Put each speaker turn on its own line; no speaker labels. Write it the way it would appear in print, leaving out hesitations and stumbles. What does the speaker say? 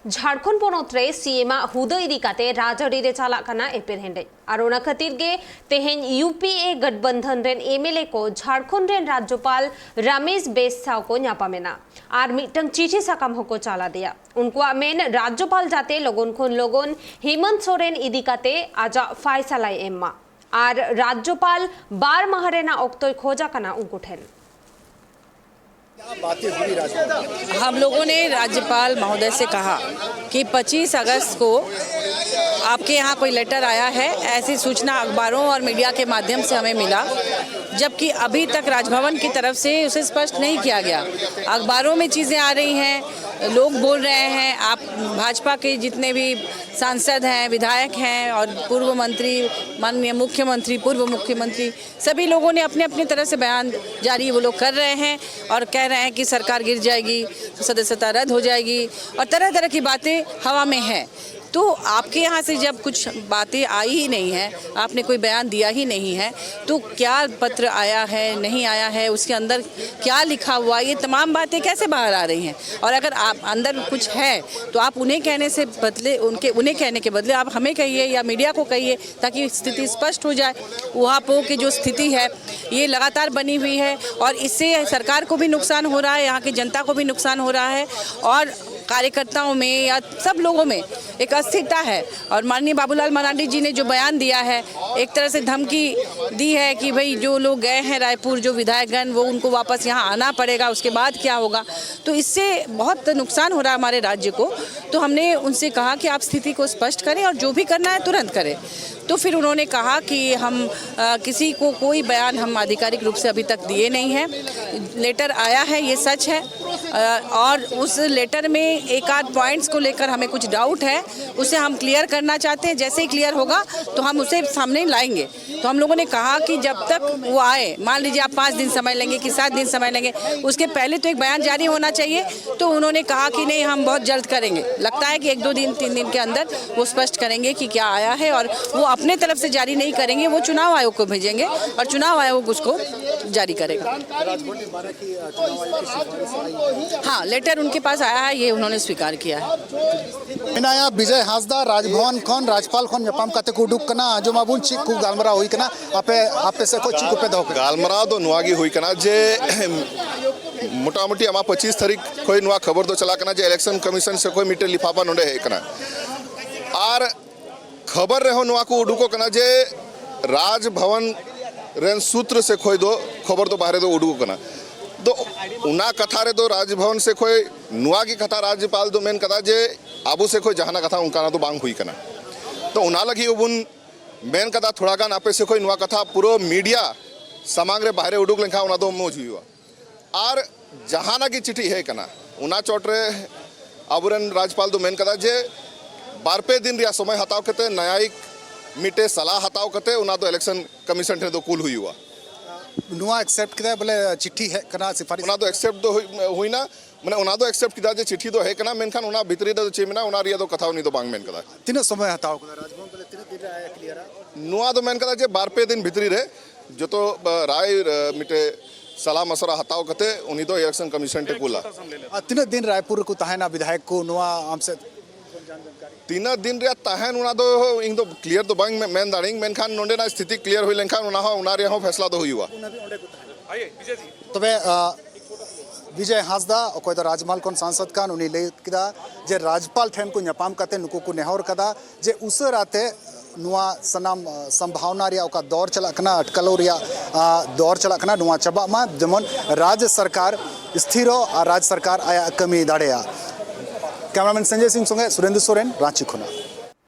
झारखंड पोनोत रे सीएम हुदा इदी काते राजआरी रे चाला कना एपेर हेंडे और ओना खातिर गे तेहेन यूपीए गठबंधन रेन एमएलए को झारखंड रेन राज्यपाल रमेश बेससाव को न्यापामेना और मिटंग चिठी साकाम होको चाला दिया उनको मेन राज्यपाल जाते लोगन खुन लोगन हेमंत सोरेन इदी काते आजा फैसला एम्मा और राज्यपाल बार महरेना ओक्तोय खोजा कना उनको ठेन।
हम लोगों ने राज्यपाल महोदय से कहा कि 25 अगस्त को आपके यहाँ कोई लेटर आया है, ऐसी सूचना अखबारों और मीडिया के माध्यम से हमें मिला, जबकि अभी तक राजभवन की तरफ से उसे स्पष्ट नहीं किया गया। अखबारों में चीज़ें आ रही हैं, लोग बोल रहे हैं, आप भाजपा के जितने भी सांसद हैं, विधायक हैं और पूर्व मंत्री, माननीय मुख्यमंत्री, पूर्व मुख्यमंत्री, सभी लोगों ने अपने अपने तरह से बयान जारी वो लोग कर रहे हैं और कह रहे हैं कि सरकार गिर जाएगी, सदस्यता रद्द हो जाएगी और तरह तरह की बातें हवा में हैं। तो आपके यहाँ से जब कुछ बातें आई ही नहीं है, आपने कोई बयान दिया ही नहीं है, तो क्या पत्र आया है, नहीं आया है, उसके अंदर क्या लिखा हुआ, ये तमाम बातें कैसे बाहर आ रही हैं? और अगर आप अंदर कुछ है तो आप उन्हें कहने से बदले उन्हें कहने के बदले आप हमें कहिए या मीडिया को कहिए, ताकि स्थिति स्पष्ट हो जाए। वहाँ की जो स्थिति है ये लगातार बनी हुई है और इससे सरकार को भी नुकसान हो रहा है, यहाँ की जनता को भी नुकसान हो रहा है और कार्यकर्ताओं में या सब लोगों में एक अस्थिरता है। और माननीय बाबूलाल मरांडी जी ने जो बयान दिया है, एक तरह से धमकी दी है कि भाई जो लोग गए हैं रायपुर, जो विधायकगण, वो उनको वापस यहाँ आना पड़ेगा, उसके बाद क्या होगा। तो इससे बहुत नुकसान हो रहा है हमारे राज्य को। तो हमने उनसे कहा कि आप स्थिति को स्पष्ट करें और जो भी करना है तुरंत करें। तो फिर उन्होंने कहा कि हम किसी को कोई बयान हम आधिकारिक रूप से अभी तक दिए नहीं हैं। लेटर आया है, ये सच है, और उस लेटर में एक आध पॉइंट्स को लेकर हमें कुछ डाउट है, उसे हम क्लियर करना चाहते हैं। जैसे ही क्लियर होगा तो हम उसे सामने लाएंगे। तो हम लोगों ने कहा कि जब तक वो आए, मान लीजिए आप 5 दिन समय लेंगे कि 7 दिन समय लेंगे, उसके पहले तो एक बयान जारी होना चाहिए। तो उन्होंने कहा कि नहीं, हम बहुत जल्द करेंगे। लगता है कि 1-2 दिन 3 दिन के अंदर वो स्पष्ट करेंगे कि क्या आया है, और वो अपने तरफ से जारी नहीं करेंगे, वो चुनाव आयोग को भेजेंगे और चुनाव आयोग उसको जारी करेगा। हाँ, लेटर उनके पास आया है, ये उन्होंने स्वीकार किया है।
विजय हांसदा राजभवन खन राज्यपाल खन ᱧᱟᱯᱟᱢ ᱠᱟᱛᱮ ᱠᱚ ᱩᱰᱩᱠ ᱠᱟᱱᱟ ᱟᱸᱡᱚᱢᱟᱵᱚᱱ ᱪᱮᱫ ᱠᱚ ᱜᱟᱞᱢᱟᱨᱟᱣ ᱦᱩᱭ ᱠᱟᱱᱟ ᱟᱯᱮ ᱥᱮ ᱠᱚ ᱪᱮᱫ ᱠᱚᱯᱮ ᱫᱚᱦᱚ ᱠᱟᱜᱼᱟ
ᱜᱟᱞᱢᱟᱨᱟᱣ ᱫᱚ ᱱᱚᱣᱟ ᱜᱮ ᱦᱩᱭ ᱠᱟᱱᱟ ᱡᱮ मोटामोटी आमा 25 तारीख कोई नुआ खबर तो चला कना जे इलेक्शन कमीशन से कोई मिटे लिफाफा नोडे है कना और खबर रहो नुआ को उडुको कना जे राजभवन रेन सूत्र से कोई दो खबर तो बाहर दो उडुको कना तो उना कथा रे दो राजभवन से कोई नुआ की कथा राज्यपाल दो मेन कथा जे आबू से कोई जहाना कथा उनका ना तो बांग हुई कना तो उना लगी उबुन मेन कथा थोड़ा गान आपे से कोई नुआ कथा पूरा मीडिया समांग रे बाहर उडुक लेखा उना तो मौज हुआ और जहाना की चिट्ठी है कना उना चोट रे आबुरन राज्यपाल दो मेन कथा जे 12 दिन रिया समय हताव कते न्यायिक मिटे सलाह हताव कते उना तो इलेक्शन कमीशन थे तो कूल हुआ
नुआ एक्सेप्ट किदा बोले चिट्ठी है कना सिफारिश
उना तो एक्सेप्ट दो हुई ना माने उना तो एक्सेप्ट किदा जे चिट्ठी तो है कना मेनखान उना भीतरी दो चेमना उना रिया तो कथा उनी तो बांग मेन कदा
तीन समय हताव कदा राजभवन बोले 3 दिन आया क्लियर
नुआ तो मेन कदा जे 12 दिन भीतरी रे जो तो राय मिटे सलाह मसरा हताव कते उनी तो इलेक्शन कमीशन टे कुला
3 दिन रायपुर को तहना विधायक को नुआ हमसे
3 दिन रे तहन उना तो इन तो क्लियर तो बांग मेन दारिंग मेनखान नोंडे ना स्थिति क्लियर हुई लेनखान उना हो उना रे हो फैसला तो हुआ
तबे विजय हांसदा अकोय तो राजमाल कोन सांसद कान उनी ले किदा जे राज्यपाल ठेन को ᱧᱟᱯᱟᱢ कते नुको को नेहर कदा जे उसराते नुआ सनाम संभावना रिया ओका दौर चला कना अटकलो रिया दौर चला कना नुआ चबा मा जेमन राज्य सरकार स्थिरो और राज्य सरकार आया कमी दाड़ेया। कैमरामैन संजय सिंह संगे सुरेंद्र सोरेन रांची खुना।